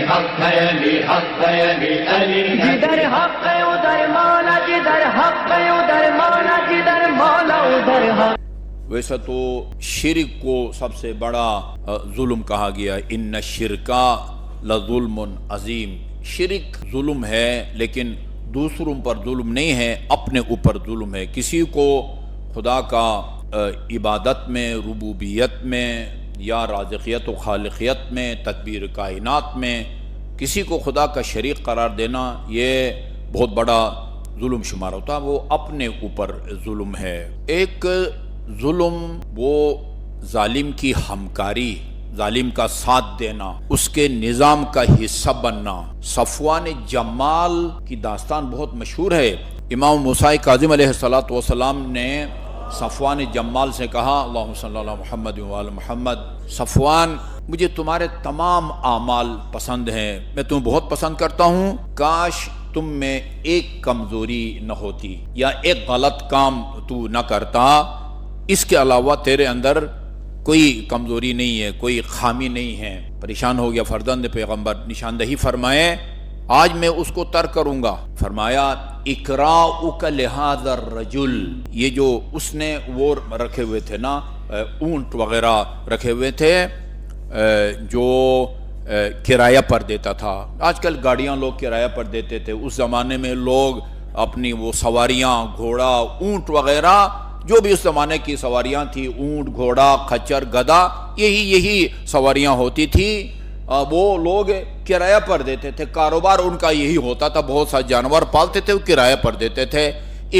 حق ہے علی حق ہے علی علی جدھر حق ہے ادھر مولا، جدھر حق ہے ادھر مولا، جدھر مولا ادھر حق۔ ویسا تو شرک کو سب سے بڑا ظلم کہا گیا، ان الشرک لظلم عظیم۔ شرک ظلم ہے، لیکن دوسروں پر ظلم نہیں ہے، اپنے اوپر ظلم ہے۔ کسی کو خدا کا عبادت میں، ربوبیت میں یا رازقیت و خالقیت میں، تدبیر کائنات میں کسی کو خدا کا شریک قرار دینا، یہ بہت بڑا ظلم شمار ہوتا ہے، وہ اپنے اوپر ظلم ہے۔ ایک ظلم وہ ظالم کی ہمکاری، ظالم کا ساتھ دینا، اس کے نظام کا حصہ بننا۔ صفوان جمال کی داستان بہت مشہور ہے۔ امام موسیٰ کاظم علیہ السلام نے صفوان جمال سے کہا، اللہم صلی اللہ علی محمد وعلی محمد، صفوان مجھے تمہارے تمام اعمال پسند ہیں، میں تمہیں بہت پسند کرتا ہوں، کاش تم میں ایک کمزوری نہ ہوتی یا ایک غلط کام تو نہ کرتا، اس کے علاوہ تیرے اندر کوئی کمزوری نہیں ہے، کوئی خامی نہیں ہے۔ پریشان ہو گیا فرزند پیغمبر، نشاندہی فرمائے آج میں اس کو ترک کروں گا۔ فرمایا اقراؤک لہذا الرجل، یہ جو اس نے وہ رکھے ہوئے تھے نا، اونٹ وغیرہ رکھے ہوئے تھے جو کرایہ پر دیتا تھا۔ آج کل گاڑیاں لوگ کرایہ پر دیتے تھے، اس زمانے میں لوگ اپنی وہ سواریاں، گھوڑا، اونٹ وغیرہ، جو بھی اس زمانے کی سواریاں تھی، اونٹ، گھوڑا، خچر، گدھا، یہی سواریاں ہوتی تھی، وہ لوگ کرایہ پر دیتے تھے۔ کاروبار ان کا یہی ہوتا تھا، بہت سا جانور پالتے تھے، وہ کرایہ پر دیتے تھے۔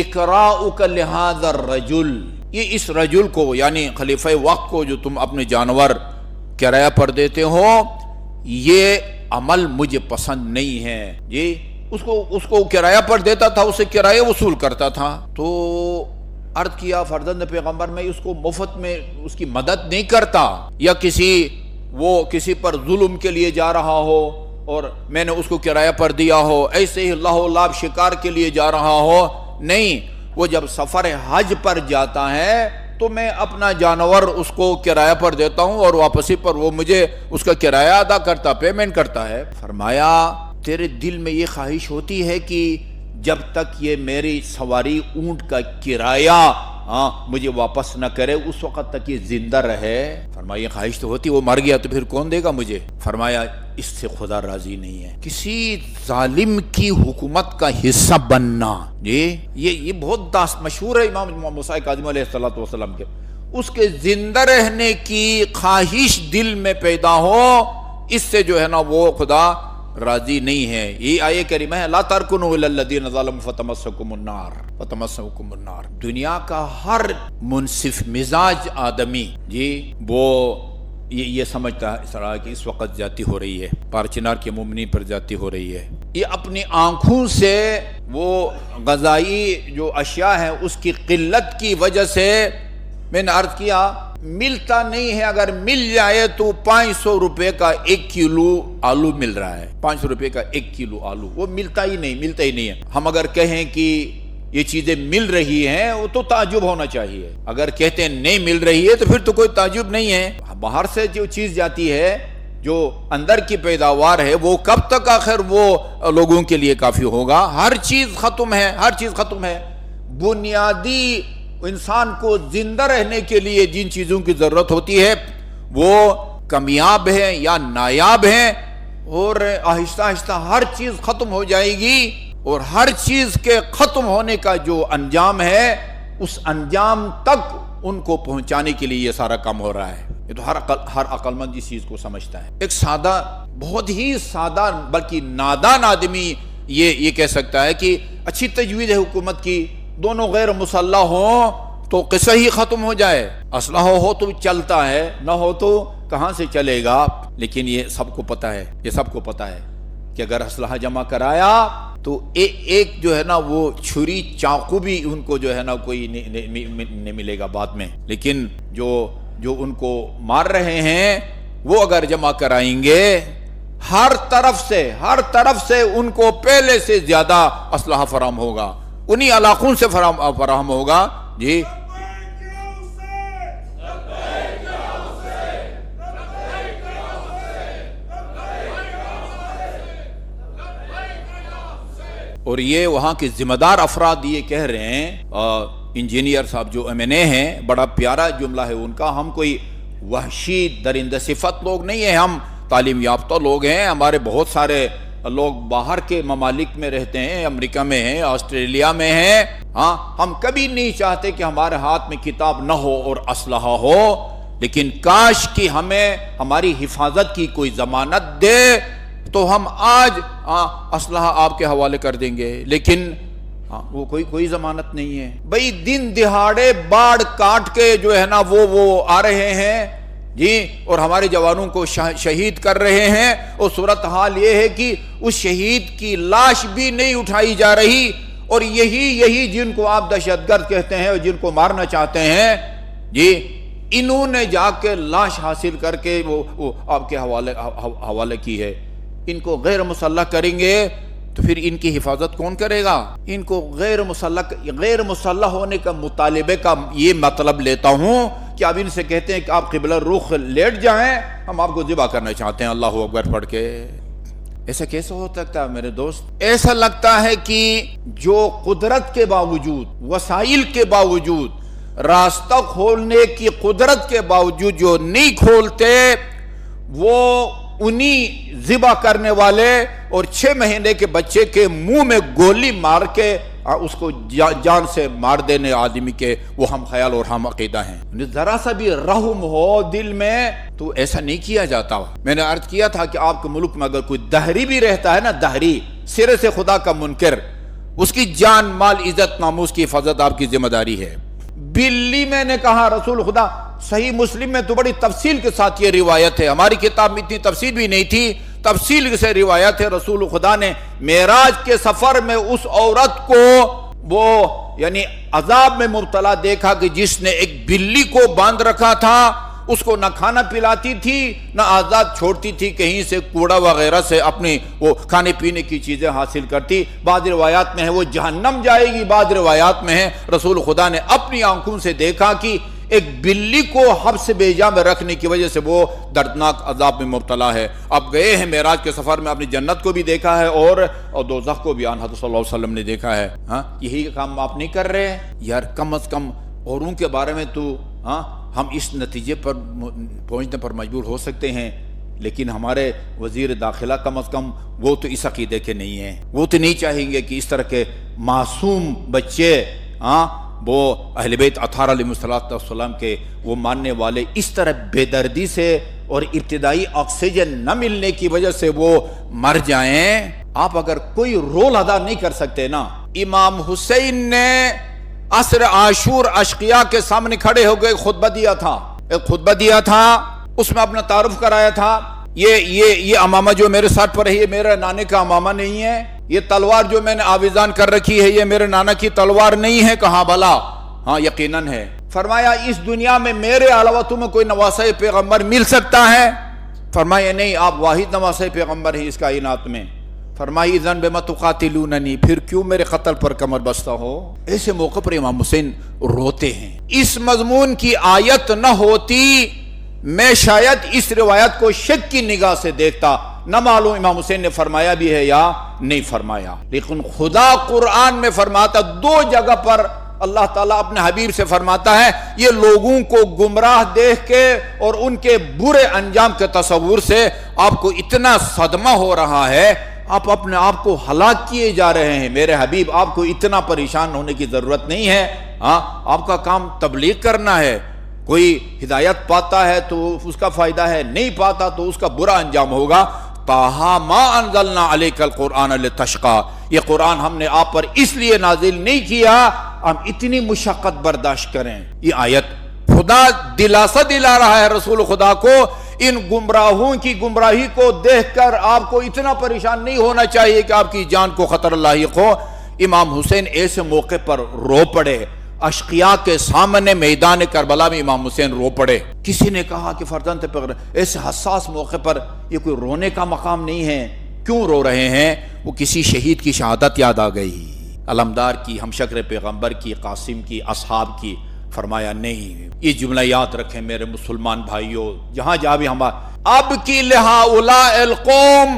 اقراؤک لہذا الرجل، یہ اس رجل کو یعنی خلیفہ وقت کو جو تم اپنے جانور کرایہ پر دیتے ہو، یہ عمل مجھے پسند نہیں ہے۔ جی اس کو کرایہ پر دیتا تھا، اسے کرایہ وصول کرتا تھا۔ تو عرض کیا فرزند پیغمبر میں اس کو مفت میں اس کی مدد نہیں کرتا، یا کسی پر ظلم کے لیے جا رہا ہو اور میں نے اس کو کرایہ پر دیا ہو، ایسے ہی لاہ و لعب شکار کے لیے جا رہا ہو، نہیں، وہ جب سفر حج پر جاتا ہے تو میں اپنا جانور اس کو کرایہ پر دیتا ہوں اور واپسی پر وہ مجھے اس کا کرایہ ادا کرتا، پیمنٹ کرتا ہے۔ فرمایا تیرے دل میں یہ خواہش ہوتی ہے کہ جب تک یہ میری سواری اونٹ کا کرایہ مجھے واپس نہ کرے اس وقت تک یہ زندہ رہے۔ فرمایا یہ خواہش تو ہوتی، وہ مر گیا تو پھر کون دے گا مجھے؟ فرمایا اس سے خدا راضی نہیں ہے۔ کسی ظالم کی حکومت کا حصہ بننا، یہ بہت مشہور ہے امام موسیٰ کاظم علیہ السلام کے، اس کے زندہ رہنے کی خواہش دل میں پیدا ہو، اس سے جو ہے نا وہ خدا راضی نہیں ہے۔ یہ آیہ کریمہ ہے، لا ترکنوا الی الذین ظلموا فتمسکم النار۔ دنیا کا ہر منصف مزاج آدمی وہ یہ سمجھتا ہے اس طرح کہ اس وقت زیادتی ہو رہی ہے، پارچنار کے مومنین پر زیادتی ہو رہی ہے۔ یہ اپنی آنکھوں سے وہ غذائی جو اشیاء ہیں اس کی قلت کی وجہ سے، میں نے عرض کیا ملتا نہیں ہے، اگر مل جائے تو 500 روپے کا 1 کلو آلو مل رہا ہے، 500 روپے کا 1 کلو آلو، وہ ملتا ہی نہیں ہے۔ ہم اگر کہیں کہ یہ چیزیں مل رہی ہیں وہ تو تعجب ہونا چاہیے، اگر کہتے ہیں نہیں مل رہی ہے تو پھر تو کوئی تعجب نہیں ہے۔ باہر سے جو چیز جاتی ہے، جو اندر کی پیداوار ہے، وہ کب تک آخر وہ لوگوں کے لیے کافی ہوگا؟ ہر چیز ختم ہے۔ بنیادی انسان کو زندہ رہنے کے لیے جن چیزوں کی ضرورت ہوتی ہے وہ کمیاب ہے یا نایاب ہے، اور آہستہ آہستہ ہر چیز ختم ہو جائے گی، اور ہر چیز کے ختم ہونے کا جو انجام ہے اس انجام تک ان کو پہنچانے کے لیے یہ سارا کام ہو رہا ہے۔ یہ تو ہر عقل مند اس چیز کو سمجھتا ہے۔ ایک سادہ، بہت ہی سادہ بلکہ نادان آدمی یہ کہہ سکتا ہے کہ اچھی تجویز ہے حکومت کی، دونوں غیر مسلح ہوں تو قصہ ہی ختم ہو جائے، اسلحہ ہو تو چلتا ہے، نہ ہو تو کہاں سے چلے گا؟ لیکن یہ سب کو پتہ ہے کہ اگر اسلحہ جمع کرایا تو ایک جو ہے نا وہ چھری چاقو بھی ان کو جو ہے نا کوئی نہیں ملے گا بعد میں، لیکن جو ان کو مار رہے ہیں وہ اگر جمع کرائیں گے، ہر طرف سے ان کو پہلے سے زیادہ اسلحہ فراہم ہوگا، انہی علاقوں سے فراہم ہوگا۔ جی اور یہ وہاں کے ذمہ دار افراد یہ کہہ رہے ہیں، انجینئر صاحب جو MNA ہیں، بڑا پیارا جملہ ہے ان کا، ہم کوئی وحشی درندہ صفت لوگ نہیں ہیں، ہم تعلیم یافتہ لوگ ہیں، ہمارے بہت سارے لوگ باہر کے ممالک میں رہتے ہیں، امریکہ میں ہیں، آسٹریلیا میں ہیں، ہاں ہم کبھی نہیں چاہتے کہ ہمارے ہاتھ میں کتاب نہ ہو اور اسلحہ ہو، لیکن کاش کہ ہمیں ہماری حفاظت کی کوئی ضمانت دے تو ہم آج اسلحہ آپ کے حوالے کر دیں گے، لیکن وہ کوئی ضمانت نہیں ہے بھئی۔ دن دہاڑے باڑ کاٹ کے جو ہے نا وہ آ رہے ہیں جی، اور ہمارے جوانوں کو شہید کر رہے ہیں، اور صورتحال یہ ہے کہ اس شہید کی لاش بھی نہیں اٹھائی جا رہی، اور یہی جن کو آپ دہشت گرد کہتے ہیں اور جن کو مارنا چاہتے ہیں جی، انہوں نے جا کے لاش حاصل کر کے وہ آپ کے حوالے کی ہے۔ ان کو غیر مسلح کریں گے تو پھر ان کی حفاظت کون کرے گا؟ ان کو غیر مسلح ہونے کا مطالبے کا یہ مطلب لیتا ہوں کہ آپ ان سے کہتے ہیں کہ آپ قبلہ رخ لیٹ جائیں، ہم آپ کو ذبح کرنا چاہتے ہیں اللہ اکبر پڑھ کے۔ ایسا کیسے ہو سکتا ہے میرے دوست؟ ایسا لگتا ہے کہ جو قدرت کے باوجود، وسائل کے باوجود، راستہ کھولنے کی قدرت کے باوجود جو نہیں کھولتے، وہ انہی ذبح کرنے والے اور 6 مہینے کے بچے کے منہ میں گولی مار کے اس کو جان سے مار دینے آدمی کے وہ ہم خیال اور ہم عقیدہ ہیں۔ ذرا سا بھی رحم ہو دل میں تو ایسا نہیں کیا جاتا۔ میں نے عرض کیا تھا کہ آپ کے ملک میں اگر کوئی دہری بھی رہتا ہے نا، دہری سرے سے خدا کا منکر، اس کی جان مال عزت ناموس کی حفاظت آپ کی ذمہ داری ہے۔ بلی میں نے کہا رسول خدا، صحیح مسلم میں تو بڑی تفصیل کے ساتھ یہ روایت ہے، ہماری کتاب میں اتنی تفصیل بھی نہیں تھی، تفصیل سے روایت ہے، رسول خدا نے معراج کے سفر میں اس عورت کو وہ یعنی عذاب میں مبتلا دیکھا کہ جس نے ایک بلی کو باندھ رکھا تھا، اس کو نہ کھانا پلاتی تھی نہ آزاد چھوڑتی تھی، کہیں سے کوڑا وغیرہ سے اپنی وہ کھانے پینے کی چیزیں حاصل کرتی۔ بعض روایات میں ہے وہ جہنم جائے گی، بعض روایات میں ہے رسول خدا نے اپنی آنکھوں سے دیکھا کہ ایک بلی کو حبس بیجا میں رکھنے کی وجہ سے وہ دردناک عذاب میں مبتلا ہے۔ اب گئے ہیں معراج کے سفر میں، اپنی جنت کو بھی دیکھا ہے اور دوزخ کو بھی آن حضرت صلی اللہ علیہ وسلم نے دیکھا ہے۔ یہی کام آپ نہیں کر رہے یار؟ کم از کم اوروں کے بارے میں تو ہم اس نتیجے پر پہنچنے پر مجبور ہو سکتے ہیں، لیکن ہمارے وزیر داخلہ کم از کم وہ تو اس عقیدے کے نہیں ہیں، وہ تو نہیں چاہیں گے کہ اس طرح کے معصوم بچے وہ اہل بیت اطہار علیہ السلام کے وہ ماننے والے اس طرح بے دردی سے اور ابتدائی آکسیجن نہ ملنے کی وجہ سے وہ مر جائیں۔ آپ اگر کوئی رول ادا نہیں کر سکتے نا، امام حسین نے عصر عاشور اشقیاء کے سامنے کھڑے ہو گئے خطبہ دیا تھا، اس میں اپنا تعارف کرایا تھا، یہ امامہ جو میرے ساتھ پر ہے یہ میرے نانے کا امامہ نہیں ہے، یہ تلوار جو میں نے آویزان کر رکھی ہے یہ میرے نانا کی تلوار نہیں ہے۔ کہاں بھلا؟ ہاں یقیناً ہے۔ فرمایا اس دنیا میں میرے علاوہ تمہیں کوئی نواسہ پیغمبر مل سکتا ہے؟ فرمایا نہیں، آپ واحد نواسہ پیغمبر ہیں اس کائنات میں۔ فرمائی اذن بما تقاتلوننی، پھر کیوں میرے قتل پر کمر بستہ ہو؟ ایسے موقع پر امام حسین روتے ہیں۔ اس مضمون کی آیت نہ ہوتی میں شاید اس روایت کو شک کی نگاہ سے دیکھتا، نہ معلوم امام حسین نے فرمایا بھی ہے یا نہیں فرمایا، لیکن خدا قرآن میں فرماتا، 2 جگہ پر اللہ تعالیٰ اپنے حبیب سے فرماتا ہے، یہ لوگوں کو گمراہ دیکھ کے اور ان کے برے انجام کے تصور سے آپ کو اتنا صدمہ ہو رہا ہے، آپ اپنے آپ کو ہلاک کیے جا رہے ہیں۔ میرے حبیب آپ کو اتنا پریشان ہونے کی ضرورت نہیں ہے، آپ کا کام تبلیغ کرنا ہے۔ کوئی ہدایت پاتا ہے تو اس کا فائدہ ہے، نہیں پاتا تو اس کا برا انجام ہوگا۔ طٰہٰ مَا أَنزَلْنَا عَلَيْكَ الْقُرْآنَ لِتَشْقَىٰ، یہ قرآن ہم نے آپ پر اس لیے نازل نہیں کیا ہم اتنی مشقت برداشت کریں۔ یہ آیت خدا دلاسا دلا رہا ہے رسول خدا کو، ان گمراہوں کی گمراہی کو دیکھ کر آپ کو اتنا پریشان نہیں ہونا چاہیے کہ آپ کی جان کو خطر لاحق ہو۔ امام حسین ایسے موقع پر رو پڑے، اشقیاء کے سامنے میدان کربلا میں امام حسین رو پڑے۔ کسی نے کہا کہ فرزند پیغمبر ایسے حساس موقع پر یہ کوئی رونے کا مقام نہیں ہے، کیوں رو رہے ہیں؟ وہ کسی شہید کی شہادت یاد آ گئی، علمدار کی، ہمشکر پیغمبر کی، قاسم کی، اصحاب کی۔ فرمایا نہیں، یہ جملہ یاد رکھیں میرے مسلمان بھائیوں، جہاں جا بھی ہمارا اب کی لہؤلاء القوم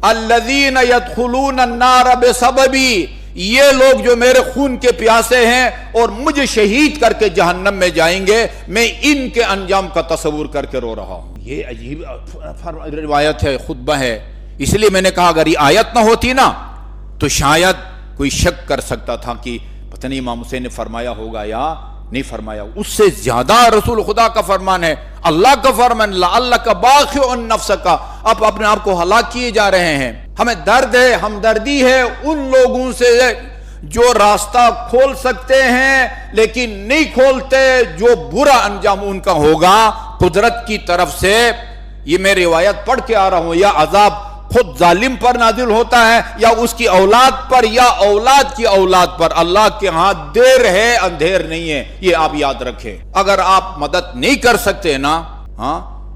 الذین یدخلون النار بسببی، یہ لوگ جو میرے خون کے پیاسے ہیں اور مجھے شہید کر کے جہنم میں جائیں گے، میں ان کے انجام کا تصور کر کے رو رہا ہوں۔ یہ عجیب روایت ہے، خطبہ ہے، اس لیے میں نے کہا اگر یہ آیت نہ ہوتی نا تو شاید کوئی شک کر سکتا تھا کہ پتہ نہیں امام حسین نے فرمایا ہوگا یا نہیں فرمایا۔ اس سے زیادہ رسول خدا کا فرمان ہے، اللہ کا فرمان، لعلک باخع نفسک، آپ اپنے آپ کو ہلاک کیے جا رہے ہیں۔ ہمیں درد ہے، ہمدردی ہے ان لوگوں سے جو راستہ کھول سکتے ہیں لیکن نہیں کھولتے، جو برا انجام ان کا ہوگا قدرت کی طرف سے۔ یہ میں روایت پڑھ کے آ رہا ہوں، یا عذاب خود ظالم پر نازل ہوتا ہے یا اس کی اولاد پر یا اولاد کی اولاد پر، اللہ کے ہاں دیر ہے اندھیر نہیں ہے، یہ آپ یاد رکھیں۔ اگر آپ مدد نہیں کر سکتے نا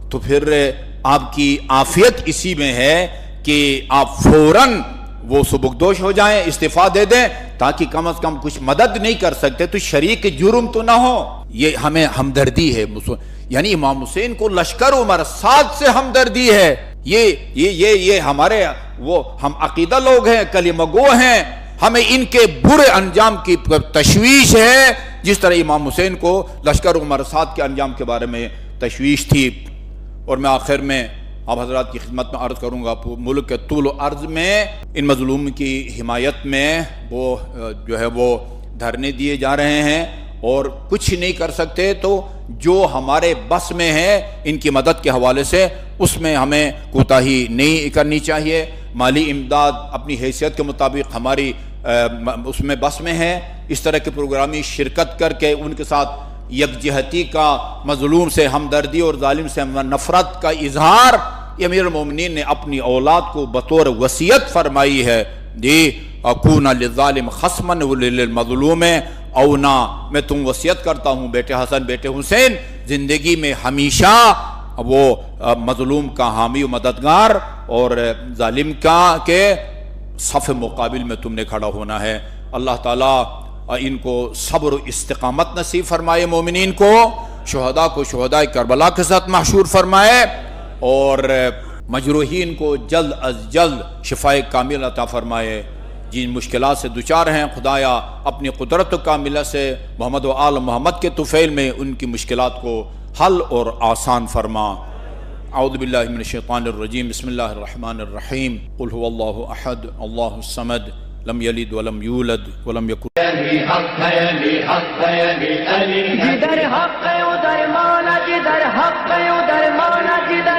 تو پھر آپ کی عافیت اسی میں ہے کہ آپ فوراً وہ سبکدوش ہو جائیں، استعفیٰ دے دیں، تاکہ کم از کم کچھ مدد نہیں کر سکتے تو شریک جرم تو نہ ہو۔ یہ ہمیں ہمدردی ہے، یعنی امام حسین کو لشکر عمر 7 سے ہمدردی ہے۔ یہ ہمارے وہ ہم عقیدہ لوگ ہیں، کلمہ گو ہیں، ہمیں ان کے برے انجام کی تشویش ہے، جس طرح امام حسین کو لشکر عمر 7 کے انجام کے بارے میں تشویش تھی۔ اور میں آخر میں آپ حضرات کی خدمت میں عرض کروں گا، ملک کے طول و عرض میں ان مظلوم کی حمایت میں وہ جو ہے وہ دھرنے دیے جا رہے ہیں اور کچھ نہیں کر سکتے، تو جو ہمارے بس میں ہے ان کی مدد کے حوالے سے اس میں ہمیں کوتاہی نہیں کرنی چاہیے۔ مالی امداد اپنی حیثیت کے مطابق ہماری اس میں بس میں ہے، اس طرح کے پروگرامی شرکت کر کے ان کے ساتھ یکجہتی کا، مظلوم سے ہمدردی اور ظالم سے نفرت کا اظہار، یہ امیر المومنین نے اپنی اولاد کو بطور وصیت فرمائی ہے، جی اکون للظالم خصما وللمظلوم اونا، میں تم وصیت کرتا ہوں بیٹے حسن بیٹے حسین، زندگی میں ہمیشہ وہ مظلوم کا حامی و مددگار اور ظالم کا کے صف مقابل میں تم نے کھڑا ہونا ہے۔ اللہ تعالیٰ ان کو صبر و استقامت نصیب فرمائے، مومنین کو، شہداء کو شہداء کربلا کے ساتھ محشور فرمائے، اور مجروحین کو جلد از جلد شفاء کامل عطا فرمائے۔ جن مشکلات سے دوچار ہیں خدایا اپنی قدرت کاملہ سے محمد و آل محمد کے طفیل میں ان کی مشکلات کو حل اور آسان فرما۔ اعوذ باللہ من الشیطان الرجیم، بسم اللہ الرحمن الرحیم، قل هو اللہ احد اللہ الصمد لم یلد ولم یولد ولم یکن حق ہے، حق ہے، علی جدھر حق ہے ادھر مانا، جدھر حق ہے ادھر مانا، جدھر